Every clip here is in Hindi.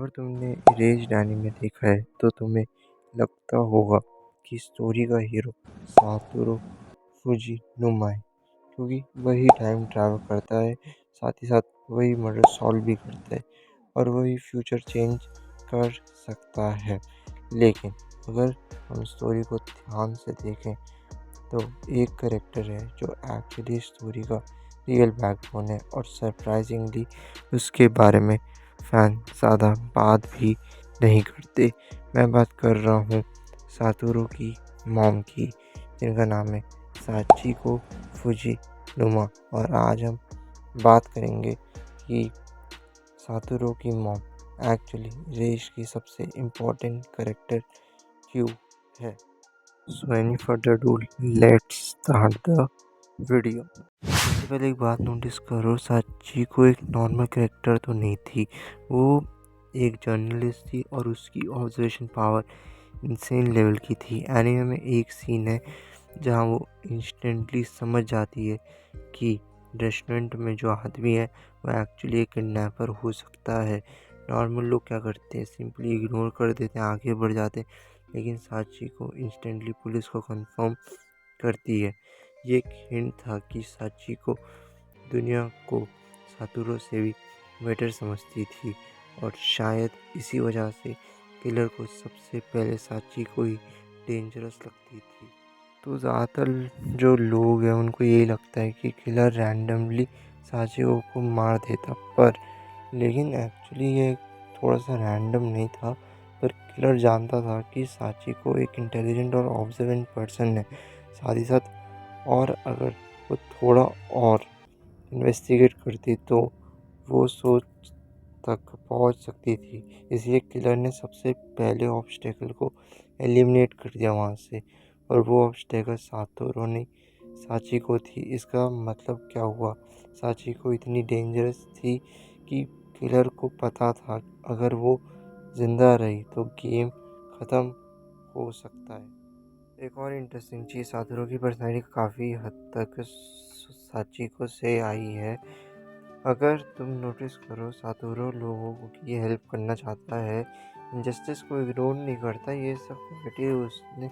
अगर तुमने इरेज्ड एनीमे देखा है तो तुम्हें लगता होगा कि स्टोरी का हीरो सातोरू फुजीनुमा है, क्योंकि वही टाइम ट्रैवल करता है, साथ ही साथ वही मर्डर सॉल्व भी करता है और वही फ्यूचर चेंज कर सकता है। लेकिन अगर हम स्टोरी को ध्यान से देखें तो एक करेक्टर है जो एक्चुअली स्टोरी का रियल बैकबोन है और सरप्राइजिंगली उसके बारे में फैन ज़्यादा बात भी नहीं करते। मैं बात कर रहा हूँ सातोरू की मॉम की, जिनका नाम है साचिको फुजीनुमा। और आज हम बात करेंगे कि सातोरू की मॉम एक्चुअली रेश की सबसे इम्पोर्टेंट करेक्टर क्यों है। So any further do, let's start the video. सबसे पहले एक बात नोटिस करो, साचिको एक नॉर्मल कैरेक्टर तो नहीं थी। वो एक जर्नलिस्ट थी और उसकी ऑब्जर्वेशन पावर इंसेन लेवल की थी। एनीमे में एक सीन है जहाँ वो इंस्टेंटली समझ जाती है कि रेस्टोरेंट में जो आदमी है वो एक्चुअली एक किडनैपर हो सकता है। नॉर्मल लोग क्या करते हैं, सिंपली इग्नोर कर देते हैं, आगे बढ़ जाते हैं, लेकिन साची को इंस्टेंटली पुलिस को कंफर्म करती है। ये एक हिंट था कि साची को दुनिया को सातोरू से भी बेटर समझती थी और शायद इसी वजह से किलर को सबसे पहले साची को ही डेंजरस लगती थी। तो ज़्यादातर जो लोग हैं उनको यही लगता है कि किलर रैंडमली साची को मार देता, पर लेकिन एक्चुअली ये थोड़ा सा रैंडम नहीं था। पर किलर जानता था कि साची को एक इंटेलिजेंट और ऑब्जर्वेंट पर्सन है, साथ ही साथ और अगर वो थोड़ा और इन्वेस्टिगेट करती तो वो सोच तक पहुंच सकती थी। इसलिए किलर ने सबसे पहले ऑब्स्टेकल को एलिमिनेट कर दिया वहाँ से, और वो ऑब्स्टेकल सातोरू नहीं साची को थी। इसका मतलब क्या हुआ, साची को इतनी डेंजरस थी कि किलर को पता था अगर वो जिंदा रही तो गेम ख़त्म हो सकता है। एक और इंटरेस्टिंग चीज़, सातोरू की पर्सनैलिटी काफ़ी हद तक साचिको से आई है। अगर तुम नोटिस करो, सातोरू लोगों की हेल्प करना चाहता है, इनजस्टिस को इग्नोर नहीं करता। ये सब क्वालिटी उसने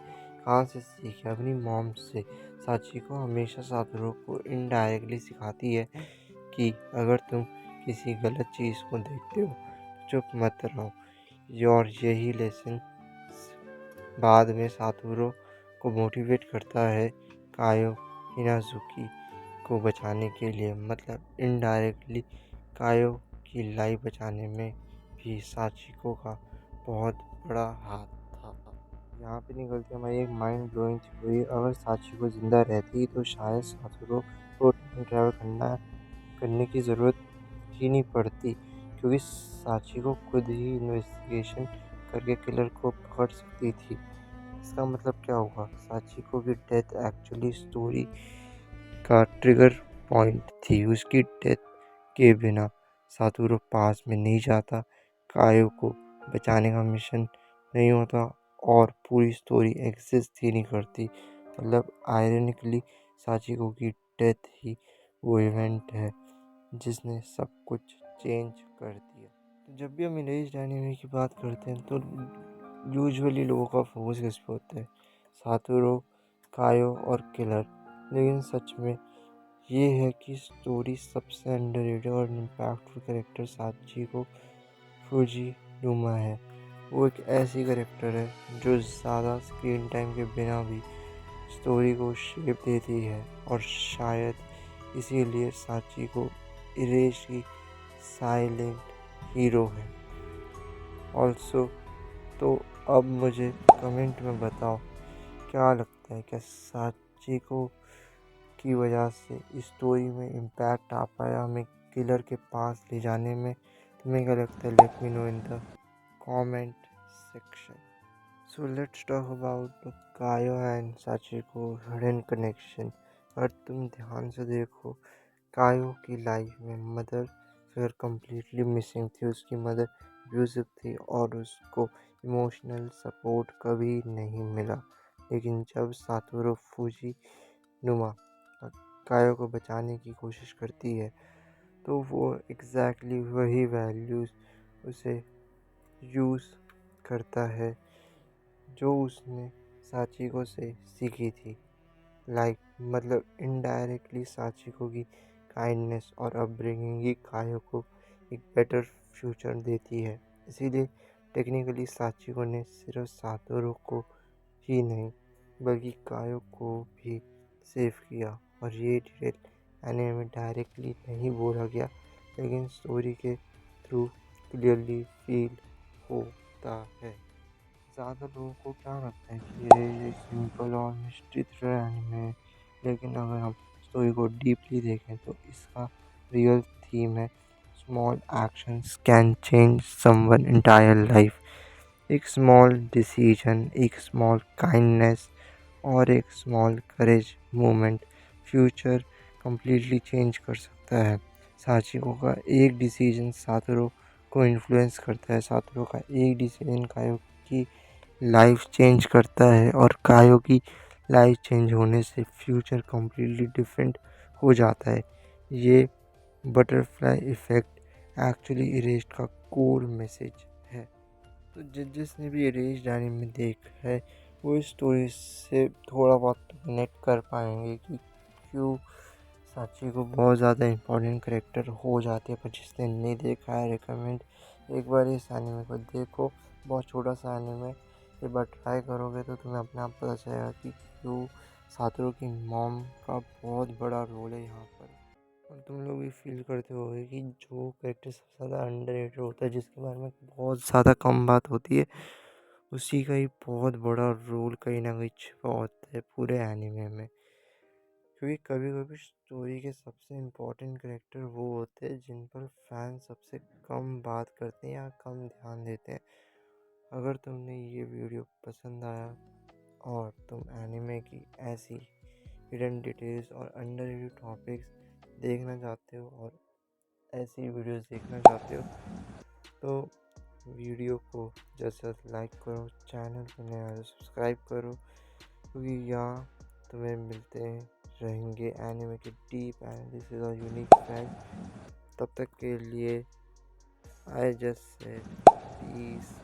कहाँ से सीखी, अपनी मॉम से। साचिको हमेशा सातोरू को इनडायरेक्टली सिखाती है कि अगर तुम किसी गलत चीज़ को देखते हो तो चुप मत रहो। और यही लेसन बाद में सातोरू को मोटिवेट करता है कायो हिनाजुकी को बचाने के लिए। मतलब इनडायरेक्टली कायो की लाइफ बचाने में भी साचिको का बहुत बड़ा हाथ था। यहाँ पे निकलती हमारी एक माइंड ब्लोइंग थ्योरी, अगर साचिको जिंदा रहती तो शायद सातोरू को टाइम ट्रैवल करने की ज़रूरत ही नहीं पड़ती, क्योंकि साचिको खुद ही इन्वेस्टिगेशन करके किलर को पकड़ सकती थी। इसका मतलब क्या हुआ, साचिको की डेथ एक्चुअली स्टोरी का ट्रिगर पॉइंट थी। उसकी डेथ के बिना सातोरू पास में नहीं जाता, कायो को बचाने का मिशन नहीं होता और पूरी स्टोरी एग्जिस्ट ही नहीं करती। मतलब आयरनिकली साचिको की डेथ ही वो इवेंट है जिसने सब कुछ चेंज कर दिया। तो जब भी हम इरेज्ड एनीमे की बात करते हैं तो यूजुअली लोगों का फोकस किस पे होता है, सातोरू, कायो और किलर। लेकिन सच में ये है कि स्टोरी सबसे अंडररेटेड और इम्पैक्टफुल कैरेक्टर साचिको फुजीनुमा है। वो एक ऐसी कैरेक्टर है जो ज़्यादा स्क्रीन टाइम के बिना भी स्टोरी को शेप देती है और शायद इसीलिए साचिको इरेज की साइलेंट हीरो है। ऑल्सो तो अब मुझे कमेंट में बताओ क्या लगता है, क्या साचिको की वजह से स्टोरी में इम्पैक्ट आ पाया हमें किलर के पास ले जाने में। तुम्हें क्या लगता है, let me know in the comment section. So let's talk about Kayo and Sachiko hidden connection. अगर तुम ध्यान से देखो, कायो की लाइफ में मदर फिगर कंप्लीटली मिसिंग थी। उसकी मदर अब्यूसिव थी और उसको इमोशनल सपोर्ट कभी नहीं मिला। लेकिन जब सातोरू फुजीनुमा कायो को बचाने की कोशिश करती है तो वो एग्जैक्टली वही वैल्यूज़ उसे यूज़ करता है जो उसने साचिको से सीखी थी। मतलब इनडायरेक्टली साचिको की काइंडनेस और अपब्रिंगिंग ही कायो को एक बेटर फ्यूचर देती है। इसीलिए टेक्निकली साचिको ने सिर्फ सातोरू को ही नहीं बल्कि कायो को भी सेव किया, और ये डिटेल एनीमे में डायरेक्टली नहीं बोला गया लेकिन स्टोरी के थ्रू क्लियरली फील होता है। ज़्यादा लोगों को क्या लगता है कि ये एक सिंपल और मिस्ट्री थ्रिलर एनिमे है, लेकिन अगर हम स्टोरी को डीपली देखें तो इसका रियल थीम है small actions can change someone entire life. एक स्मॉल डिसीजन, एक स्मॉल काइंडनेस और एक स्मॉल करेज मूवमेंट फ्यूचर कंप्लीटली चेंज कर सकता है। साचिको का एक डिसीजन सातोरू को इन्फ्लुएंस करता है, सातोरू का एक डिसीजन कायो की लाइफ चेंज करता है, और कायो की लाइफ चेंज होने से फ्यूचर कम्प्लीटली डिफरेंट हो जाता है। ये बटरफ्लाई इफेक्ट एक्चुअली इरेज्ड का कोर मैसेज है। तो जिसने भी इरेज्ड एनीमे देखा है वो इस स्टोरी से थोड़ा बहुत कनेक्ट कर पाएंगे कि क्यों साची को बहुत ज़्यादा इम्पोर्टेंट करेक्टर हो जाते हैं। पर जिसने नहीं देखा है, रिकमेंड एक बार इस एनीमे को देखो। बहुत छोटा सा एनीमे, एक बार ट्राई करोगे तो तुम्हें अपने आप पता चलेगा कि क्यों सातोरू की मॉम का बहुत बड़ा रोल है यहाँ पर। और तुम लोग भी फील करते होगे कि जो करेक्टर सबसे ज़्यादा अंडररेटेड होता है, जिसके बारे में बहुत ज़्यादा कम बात होती है, उसी का ही बहुत बड़ा रोल कहीं ना कहीं छिपा होता है पूरे एनीमे में। क्योंकि कभी कभी स्टोरी के सबसे इम्पोर्टेंट करेक्टर वो होते हैं जिन पर फैन सबसे कम बात करते हैं या कम ध्यान देते हैं। अगर तुमने ये वीडियो पसंद आया और तुम एनिमे की ऐसी हिडन डिटेल्स और अंडररेटेड टॉपिक्स देखना चाहते हो और ऐसी वीडियोस देखना चाहते हो तो वीडियो को जल्द से जल्द लाइक करो, चैनल को नया है तो सब्सक्राइब करो, क्योंकि यहाँ तुम्हें मिलते रहेंगे एनिमे के डीप एनालिसिस और यूनिक फैक्ट। तब तक के लिए आई जस्ट सेड पीस।